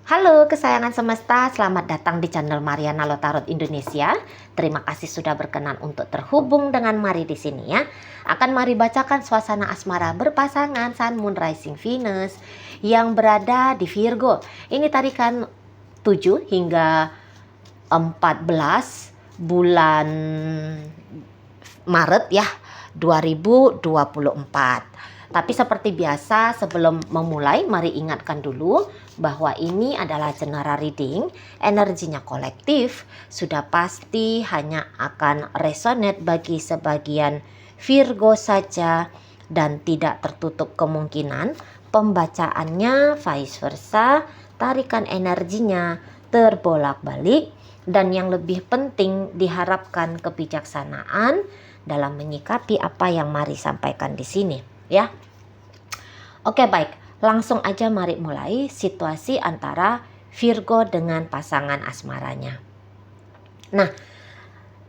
Halo kesayangan semesta, selamat datang di channel Mariana Lotarot Indonesia. Terima kasih sudah berkenan untuk terhubung dengan Mari di sini ya. Akan Mari bacakan suasana asmara berpasangan Sun Moon Rising Venus yang berada di Virgo. Ini tarikan 7 hingga 14 bulan Maret ya 2024. Tapi seperti biasa sebelum memulai mari ingatkan dulu bahwa ini adalah general reading, energinya kolektif, sudah pasti hanya akan resonate bagi sebagian Virgo saja dan tidak tertutup kemungkinan pembacaannya vice versa, tarikan energinya terbolak-balik dan yang lebih penting diharapkan kebijaksanaan dalam menyikapi apa yang mari sampaikan di sini. Ya, oke baik, langsung aja mari mulai situasi antara Virgo dengan pasangan asmaranya. Nah,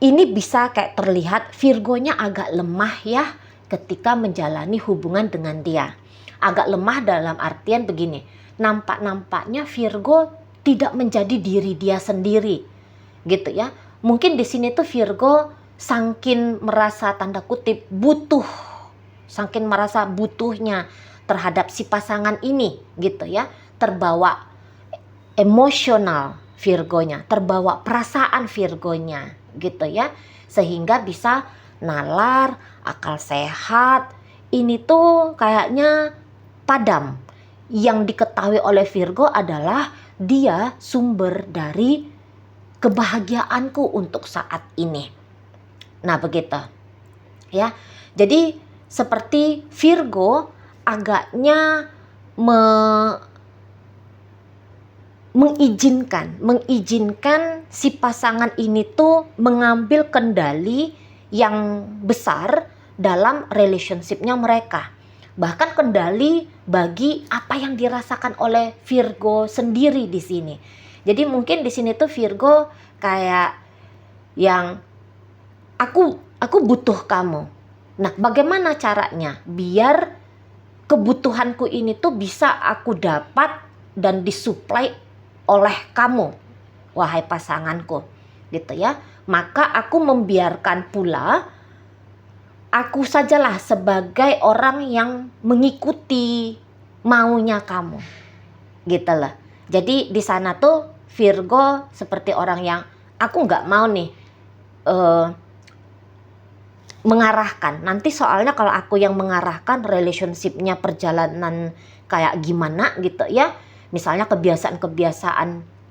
ini bisa kayak terlihat Virgonya agak lemah ya ketika menjalani hubungan dengan dia. Agak lemah dalam artian begini, nampak-nampaknya Virgo tidak menjadi diri dia sendiri, gitu ya. Mungkin di sini tuh Virgo saking merasa tanda kutip butuh. Saking merasa butuhnya terhadap si pasangan ini gitu ya. Terbawa emosional Virgonya, terbawa perasaan Virgonya gitu ya. Sehingga bisa nalar, akal sehat. Ini tuh kayaknya padam. Yang diketahui oleh Virgo adalah dia sumber dari kebahagiaanku untuk saat ini. Nah begitu ya. Jadi seperti Virgo agaknya mengizinkan si pasangan ini tuh mengambil kendali yang besar dalam relationship-nya mereka. Bahkan kendali bagi apa yang dirasakan oleh Virgo sendiri di sini. Jadi mungkin di sini tuh Virgo kayak yang aku butuh kamu. Nah, bagaimana caranya biar kebutuhanku ini tuh bisa aku dapat dan disuplai oleh kamu, wahai pasanganku, gitu ya. Maka aku membiarkan pula aku sajalah sebagai orang yang mengikuti maunya kamu, gitu lah. Jadi di sana tuh Virgo seperti orang yang aku nggak mau nih mengarahkan. Nanti soalnya kalau aku yang mengarahkan relationship-nya perjalanan kayak gimana gitu ya. Misalnya kebiasaan-kebiasaan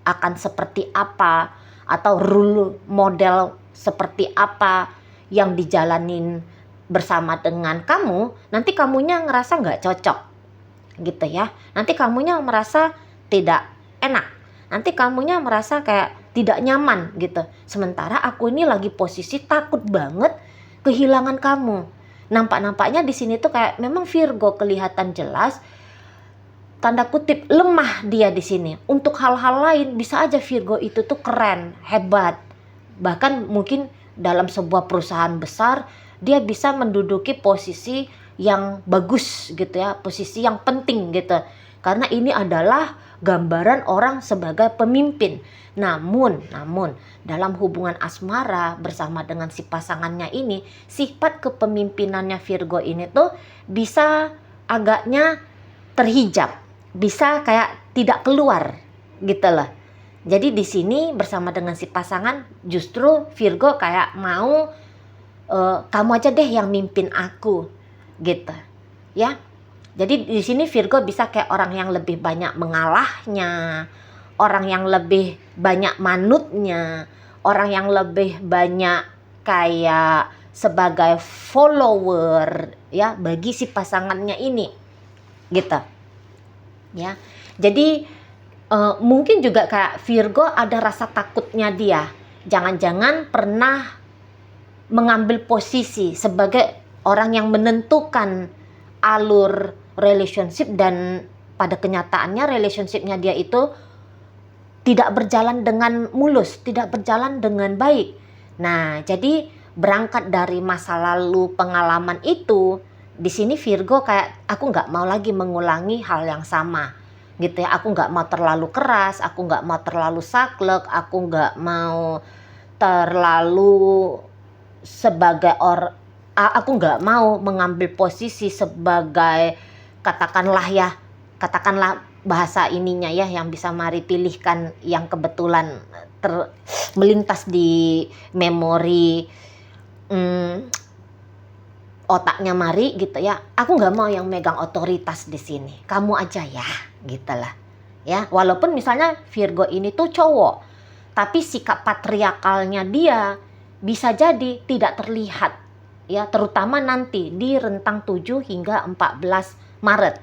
akan seperti apa atau rule model seperti apa yang dijalanin bersama dengan kamu, nanti kamunya ngerasa nggak cocok gitu ya. Nanti kamunya merasa tidak enak. Nanti kamunya merasa kayak tidak nyaman gitu. Sementara aku ini lagi posisi takut banget kehilangan kamu. Nampak-nampaknya di sini tuh kayak memang Virgo kelihatan jelas tanda kutip lemah dia di sini. Untuk hal-hal lain bisa aja Virgo itu tuh keren, hebat. Bahkan mungkin dalam sebuah perusahaan besar dia bisa menduduki posisi yang bagus gitu ya, posisi yang penting gitu. Karena ini adalah gambaran orang sebagai pemimpin. Namun dalam hubungan asmara bersama dengan si pasangannya ini, sifat kepemimpinannya Virgo ini tuh bisa agaknya terhijab, bisa kayak tidak keluar gitu loh. Jadi di sini bersama dengan si pasangan justru Virgo kayak mau kamu aja deh yang mimpin aku gitu ya. Jadi di sini Virgo bisa kayak orang yang lebih banyak mengalahnya, orang yang lebih banyak manutnya, orang yang lebih banyak kayak sebagai follower ya bagi si pasangannya ini gitu ya. Jadi mungkin juga kayak Virgo ada rasa takutnya dia, jangan-jangan pernah mengambil posisi sebagai orang yang menentukan alur relationship dan pada kenyataannya relationshipnya dia itu tidak berjalan dengan mulus, tidak berjalan dengan baik. Nah, jadi berangkat dari masa lalu pengalaman itu, di sini Virgo kayak aku nggak mau lagi mengulangi hal yang sama. gitu ya. Aku nggak mau terlalu keras, aku nggak mau terlalu saklek, aku nggak mau terlalu sebagai aku nggak mau mengambil posisi sebagai katakanlah bahasa ininya ya, yang bisa Mari pilihkan yang kebetulan melintas di memori otaknya Mari gitu ya. Aku nggak mau yang megang otoritas di sini, kamu aja ya, gitulah ya. Walaupun misalnya Virgo ini tuh cowok, tapi sikap patriarkalnya dia bisa jadi tidak terlihat ya, terutama nanti di rentang 7 hingga 14 Maret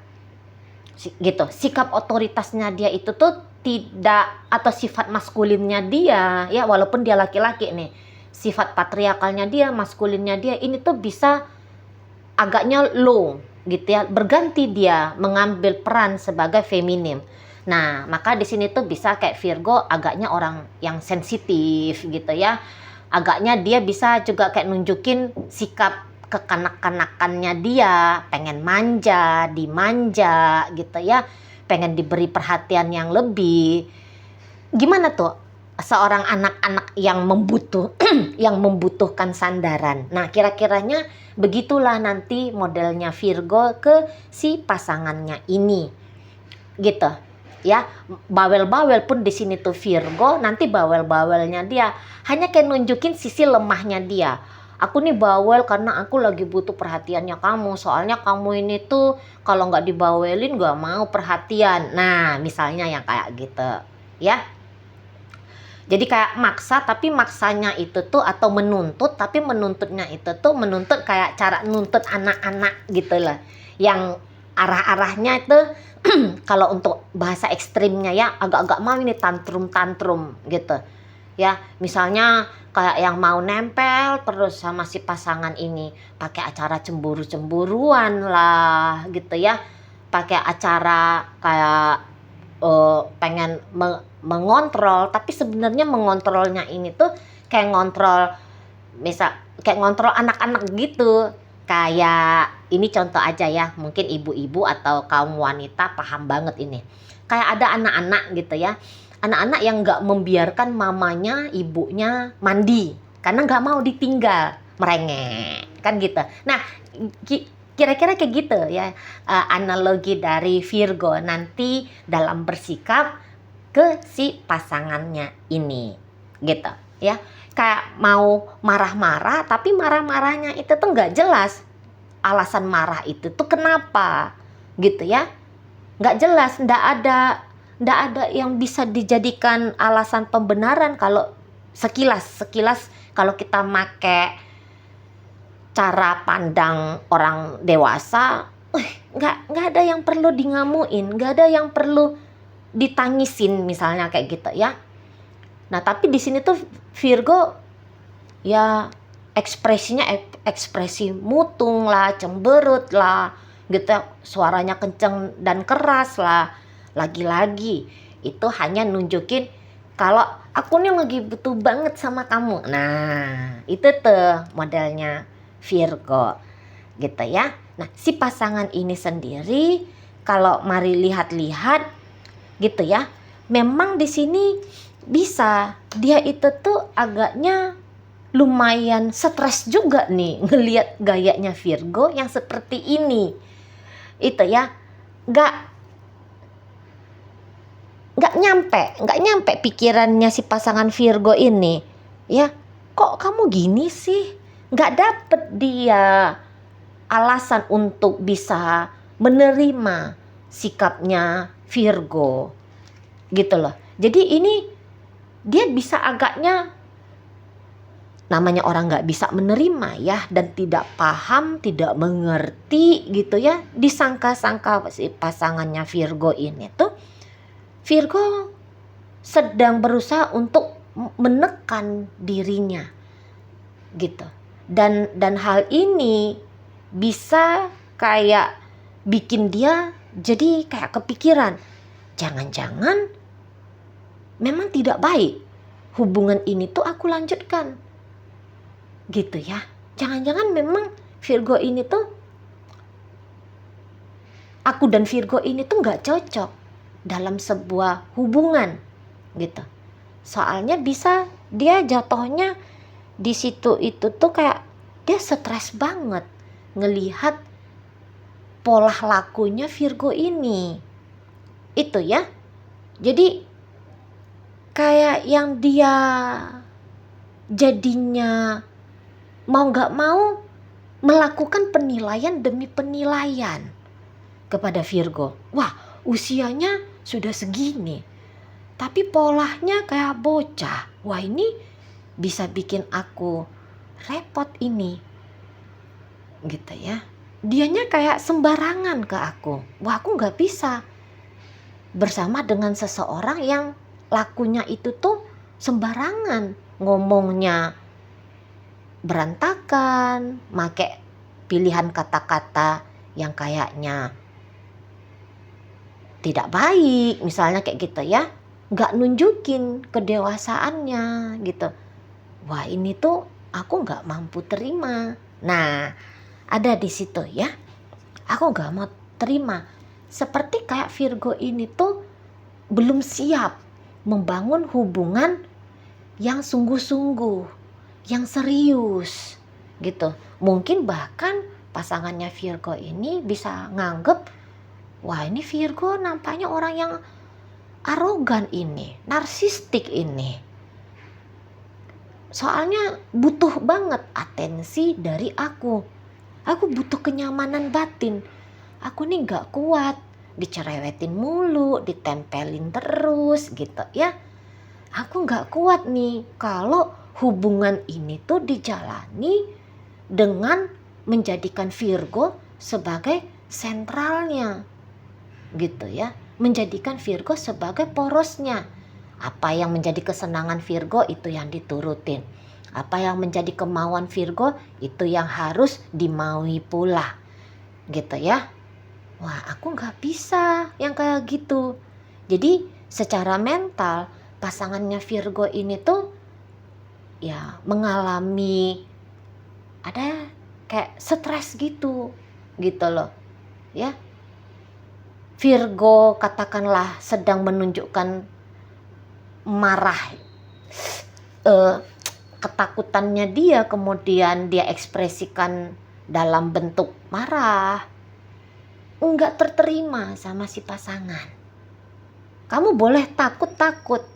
gitu. Sikap otoritasnya dia itu tuh tidak, atau sifat maskulinnya dia ya, walaupun dia laki-laki nih, sifat patriarkalnya dia, maskulinnya dia ini tuh bisa agaknya low gitu ya, berganti dia mengambil peran sebagai feminim. Nah, maka di sini tuh bisa kayak Virgo agaknya orang yang sensitif gitu ya. Agaknya dia bisa juga kayak nunjukin sikap kekanak-kanakannya dia, pengen manja, dimanja gitu ya, pengen diberi perhatian yang lebih. Gimana tuh seorang anak-anak yang yang membutuhkan sandaran. Nah, kira-kiranya begitulah nanti modelnya Virgo ke si pasangannya ini. Gitu. Ya, bawel-bawel pun di sini tuh Virgo, nanti bawel-bawelnya dia hanya kayak nunjukin sisi lemahnya dia. Aku nih bawel karena aku lagi butuh perhatiannya kamu, soalnya kamu ini tuh kalau nggak dibawelin nggak mau perhatian. Nah, misalnya yang kayak gitu ya. Jadi kayak maksa, tapi maksanya itu tuh, atau menuntut, tapi menuntutnya itu tuh menuntut kayak cara nuntut anak-anak gitu lah. Yang arah-arahnya itu kalau untuk bahasa ekstrimnya ya, agak-agak mau ini tantrum-tantrum gitu. Ya, misalnya kayak yang mau nempel terus sama si pasangan ini, pakai acara cemburu-cemburuan lah gitu ya. Pakai acara kayak pengen mengontrol, tapi sebenarnya mengontrolnya ini tuh kayak ngontrol, misal kayak ngontrol anak-anak gitu. Kayak ini contoh aja ya, mungkin ibu-ibu atau kaum wanita paham banget ini. Kayak ada anak-anak gitu ya, anak-anak yang nggak membiarkan mamanya, ibunya mandi karena nggak mau ditinggal, merengek kan gitu. Nah, kira-kira kayak gitu ya, analogi dari Virgo nanti dalam bersikap ke si pasangannya ini gitu ya. Kayak mau marah-marah, tapi marah-marahnya itu tuh nggak jelas alasan marah itu tuh kenapa gitu ya, nggak jelas, nggak ada yang bisa dijadikan alasan pembenaran. Kalau sekilas kalau kita make cara pandang orang dewasa, nggak ada yang perlu dingamuin, nggak ada yang perlu ditangisin misalnya kayak gitu ya. Nah, tapi di sini tuh Virgo ya ekspresinya ekspresi mutung lah, cemberut lah gitu, suaranya kenceng dan keras lah. Lagi-lagi itu hanya nunjukin kalau aku nih lagi butuh banget sama kamu. Nah, itu tuh modelnya Virgo gitu ya. Nah, si pasangan ini sendiri kalau Mari lihat-lihat gitu ya, memang di sini bisa dia itu tuh agaknya lumayan stres juga nih ngelihat gayanya Virgo yang seperti ini. Itu ya, nggak nyampe pikirannya si pasangan Virgo ini ya, kok kamu gini sih. Nggak dapet dia alasan untuk bisa menerima sikapnya Virgo gitu loh. Jadi ini dia bisa agaknya, namanya orang nggak bisa menerima ya, dan tidak paham, tidak mengerti gitu ya, disangka-sangka si pasangannya Virgo ini tuh, Virgo sedang berusaha untuk menekan dirinya gitu. Dan hal ini bisa kayak bikin dia jadi kayak kepikiran, jangan-jangan memang tidak baik hubungan ini tuh aku lanjutkan gitu ya. Jangan-jangan memang Virgo ini tuh, aku dan Virgo ini tuh nggak cocok dalam sebuah hubungan gitu. Soalnya bisa dia jatuhnya di situ itu tuh kayak dia stres banget ngelihat pola lakunya Virgo ini. Itu ya. Jadi kayak yang dia jadinya mau gak mau melakukan penilaian demi penilaian kepada Virgo. Wah, usianya sudah segini, tapi polanya kayak bocah. Wah, ini bisa bikin aku repot ini. Gitu ya. Dianya kayak sembarangan ke aku. Wah, aku gak bisa bersama dengan seseorang yang lakunya itu tuh sembarangan. Ngomongnya berantakan, make pilihan kata-kata yang kayaknya tidak baik, misalnya kayak gitu ya, nggak nunjukin kedewasaannya gitu. Wah, ini tuh aku nggak mampu terima. Nah, ada di situ ya, aku nggak mau terima. Seperti kayak Virgo ini tuh belum siap membangun hubungan yang sungguh-sungguh, yang serius gitu. Mungkin bahkan pasangannya Virgo ini bisa nganggep, wah ini Virgo nampaknya orang yang arogan ini, narsistik ini. Soalnya butuh banget atensi dari aku. Aku butuh kenyamanan batin. Aku nih gak kuat dicerewetin mulu, ditempelin terus gitu ya. Aku gak kuat nih kalau hubungan ini tuh dijalani dengan menjadikan Virgo sebagai sentralnya gitu ya, menjadikan Virgo sebagai porosnya. Apa yang menjadi kesenangan Virgo itu yang diturutin, apa yang menjadi kemauan Virgo itu yang harus dimaui pula gitu ya. Wah, aku gak bisa yang kayak gitu. Jadi secara mental pasangannya Virgo ini tuh ya mengalami ada kayak stres gitu loh ya. Virgo katakanlah sedang menunjukkan marah, ketakutannya dia, kemudian dia ekspresikan dalam bentuk marah, enggak terterima sama si pasangan. Kamu boleh takut,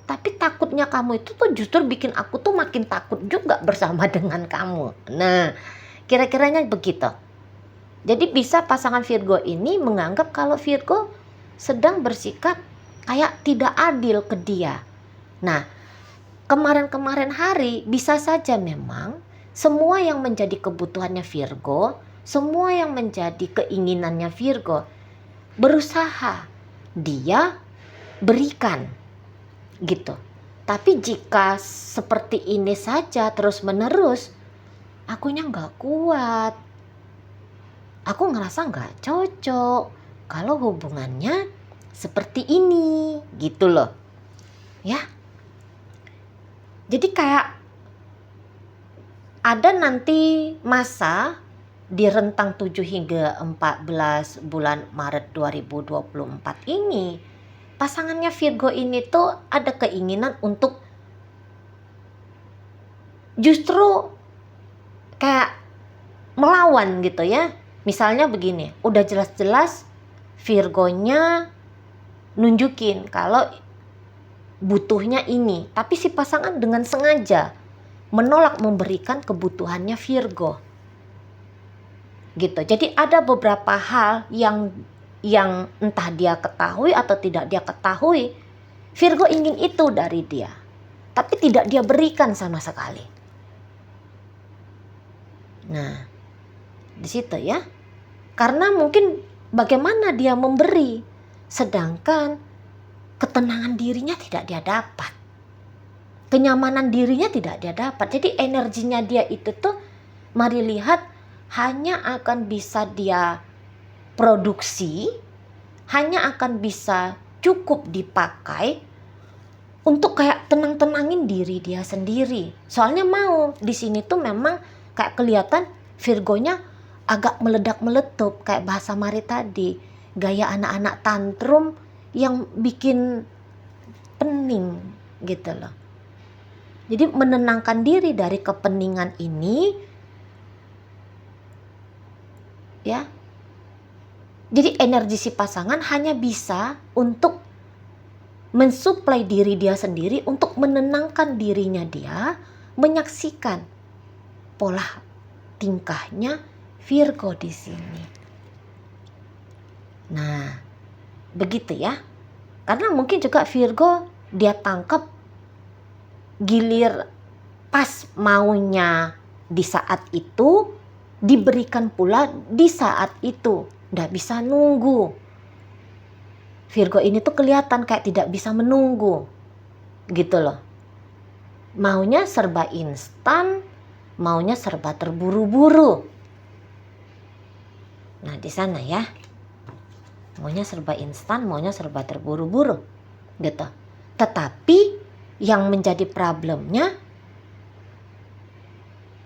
tapi takutnya kamu itu tuh justru bikin aku tuh makin takut juga bersama dengan kamu. Nah, kira-kiranya begitu. Jadi bisa pasangan Virgo ini menganggap kalau Virgo sedang bersikap kayak tidak adil ke dia. Nah, kemarin-kemarin hari bisa saja memang semua yang menjadi kebutuhannya Virgo, semua yang menjadi keinginannya Virgo, berusaha dia berikan gitu. Tapi jika seperti ini saja terus menerus, akunya gak kuat. Aku ngerasa gak cocok kalau hubungannya seperti ini gitu loh ya. Jadi kayak ada nanti masa di rentang 7 hingga 14 bulan Maret 2024 ini, pasangannya Virgo ini tuh ada keinginan untuk justru kayak melawan gitu ya. Misalnya begini, udah jelas-jelas Virgonya nunjukin kalau butuhnya ini, tapi si pasangan dengan sengaja menolak memberikan kebutuhannya Virgo gitu. Jadi ada beberapa hal yang entah dia ketahui atau tidak dia ketahui, Virgo ingin itu dari dia, tapi tidak dia berikan sama sekali. Nah, di situ ya. Karena mungkin bagaimana dia memberi, sedangkan ketenangan dirinya tidak dia dapat. Kenyamanan dirinya tidak dia dapat. Jadi energinya dia itu tuh, mari lihat, hanya akan bisa dia produksi, hanya akan bisa cukup dipakai untuk kayak tenang-tenangin diri dia sendiri. Soalnya mau di sini tuh memang kayak kelihatan Virgonya agak meledak-meletup kayak bahasa Mari tadi, gaya anak-anak tantrum yang bikin pening gitu loh. Jadi menenangkan diri dari kepeningan ini, ya. Jadi energi si pasangan hanya bisa untuk mensuplai diri dia sendiri, untuk menenangkan dirinya dia, menyaksikan pola tingkahnya Virgo di sini. Nah, begitu ya. Karena mungkin juga Virgo dia tangkap gilir pas maunya di saat itu, diberikan pula di saat itu. Nggak bisa nunggu. Virgo ini tuh kelihatan kayak tidak bisa menunggu. Gitu loh. Maunya serba instan, maunya serba terburu-buru. Nah, di sana ya. Maunya serba instan, maunya serba terburu-buru. Gitu. Tetapi yang menjadi problemnya,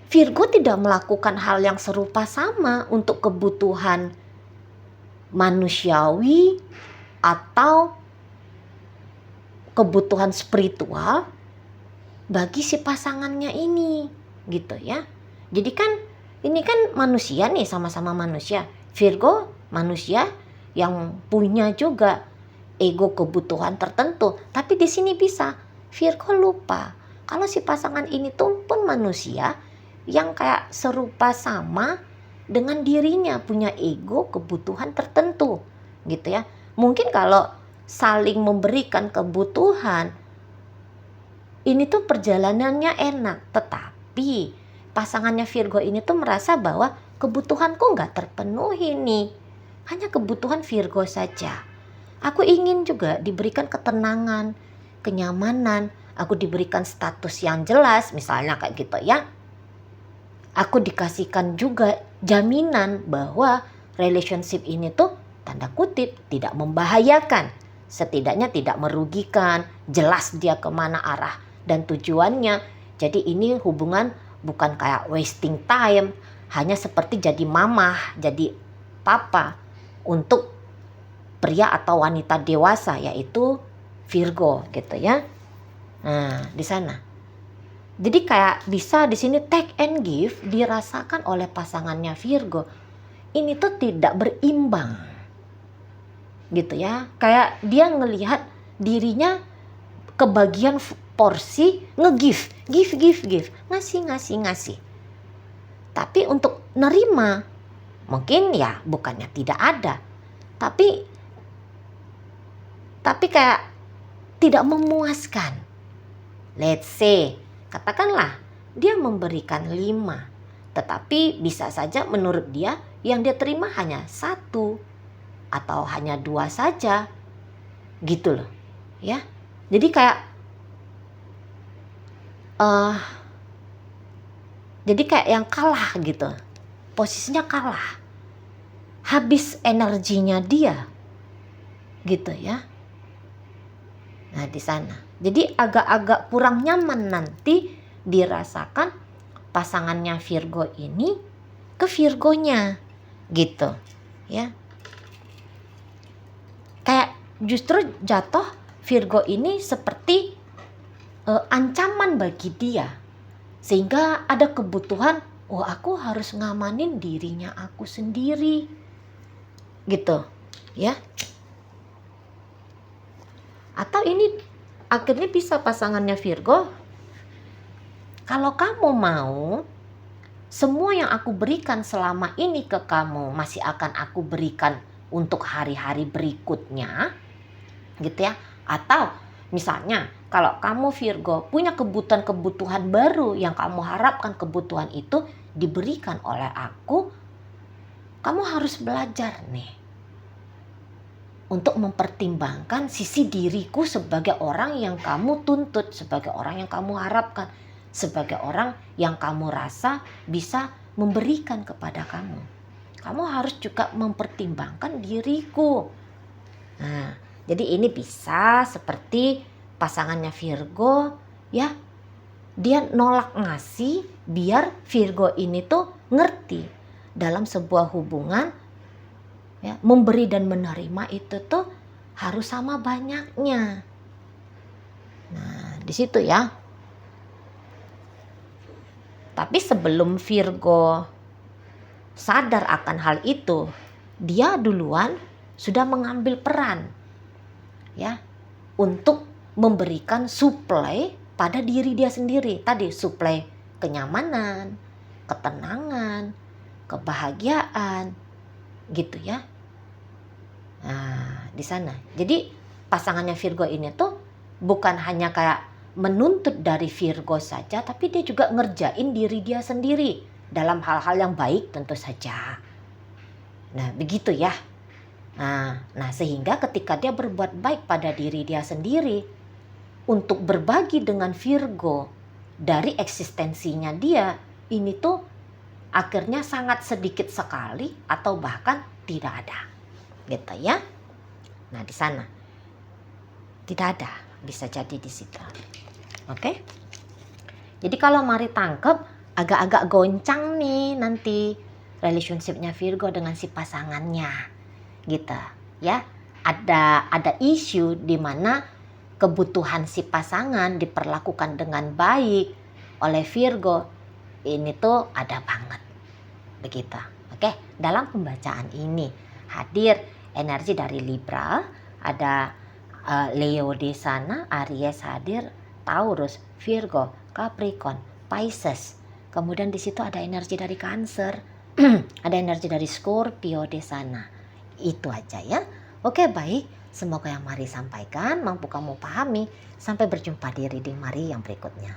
Virgo tidak melakukan hal yang serupa sama untuk kebutuhan manusiawi atau kebutuhan spiritual bagi si pasangannya ini, gitu ya. Jadi kan ini kan manusia nih, sama-sama manusia. Virgo manusia yang punya juga ego kebutuhan tertentu, tapi di sini bisa Virgo lupa kalau si pasangan ini tuh pun manusia yang kayak serupa sama dengan dirinya, punya ego kebutuhan tertentu, gitu ya. Mungkin kalau saling memberikan kebutuhan ini tuh perjalanannya enak, tetapi pasangannya Virgo ini tuh merasa bahwa kebutuhanku nggak terpenuhi nih, hanya kebutuhan Virgo saja. Aku ingin juga diberikan ketenangan, kenyamanan, aku diberikan status yang jelas, misalnya kayak gitu ya. Aku dikasihkan juga jaminan bahwa relationship ini tuh tanda kutip tidak membahayakan, setidaknya tidak merugikan, jelas dia kemana arah dan tujuannya. Jadi ini hubungan bukan kayak wasting time, hanya seperti jadi mamah, jadi papa untuk pria atau wanita dewasa, yaitu Virgo gitu ya. Nah, di sana. Jadi kayak bisa di sini take and give dirasakan oleh pasangannya Virgo. Ini tuh tidak berimbang. Gitu ya. Kayak dia ngelihat dirinya kebagian porsi nge-give, give. Ngasih. Tapi untuk nerima mungkin ya bukannya tidak ada. Tapi kayak tidak memuaskan. Let's say katakanlah dia memberikan 5, tetapi bisa saja menurut dia yang dia terima hanya 1 atau hanya 2 saja, gitu loh, ya. Jadi kayak yang kalah gitu, posisinya kalah, habis energinya dia, gitu ya. Nah di sana. Jadi agak-agak kurang nyaman nanti dirasakan pasangannya Virgo ini ke Virgonya, gitu ya. Kayak justru jatuh Virgo ini seperti ancaman bagi dia, sehingga ada kebutuhan, aku harus ngamanin dirinya aku sendiri, gitu ya. Atau ini akhirnya bisa pasangannya Virgo, kalau kamu mau semua yang aku berikan selama ini ke kamu masih akan aku berikan untuk hari-hari berikutnya, gitu ya. Atau misalnya kalau kamu Virgo punya kebutuhan baru yang kamu harapkan kebutuhan itu diberikan oleh aku, kamu harus belajar nih untuk mempertimbangkan sisi diriku sebagai orang yang kamu tuntut, sebagai orang yang kamu harapkan, sebagai orang yang kamu rasa bisa memberikan kepada kamu. Kamu harus juga mempertimbangkan diriku. Nah, jadi ini bisa seperti pasangannya Virgo ya, dia nolak ngasih biar Virgo ini tuh ngerti dalam sebuah hubungan ya, memberi dan menerima itu tuh harus sama banyaknya. Nah, di situ ya. Tapi sebelum Virgo sadar akan hal itu, dia duluan sudah mengambil peran ya untuk memberikan supply pada diri dia sendiri. Tadi supply kenyamanan, ketenangan, kebahagiaan gitu ya. Nah, di sana. Jadi pasangannya Virgo ini tuh bukan hanya kayak menuntut dari Virgo saja, tapi dia juga ngerjain diri dia sendiri dalam hal-hal yang baik tentu saja. Nah, begitu ya. Nah, sehingga ketika dia berbuat baik pada diri dia sendiri untuk berbagi dengan Virgo dari eksistensinya dia, ini tuh akhirnya sangat sedikit sekali atau bahkan tidak ada. Gitu ya. Nah, di sana tidak ada, bisa jadi di situ. Oke. Jadi kalau mari tangkep agak-agak goncang nih nanti relationship-nya Virgo dengan si pasangannya. Gitu ya. Ada isu di mana kebutuhan si pasangan diperlakukan dengan baik oleh Virgo. Ini tuh ada banget. Begitu. Oke, dalam pembacaan ini hadir energi dari Libra, ada Leo di sana, Aries hadir, Taurus, Virgo, Capricorn, Pisces. Kemudian di situ ada energi dari Cancer, ada energi dari Scorpio di sana. Itu aja ya. Oke, baik. Semoga yang Mari sampaikan mampu kamu pahami. Sampai berjumpa di reading Mari yang berikutnya.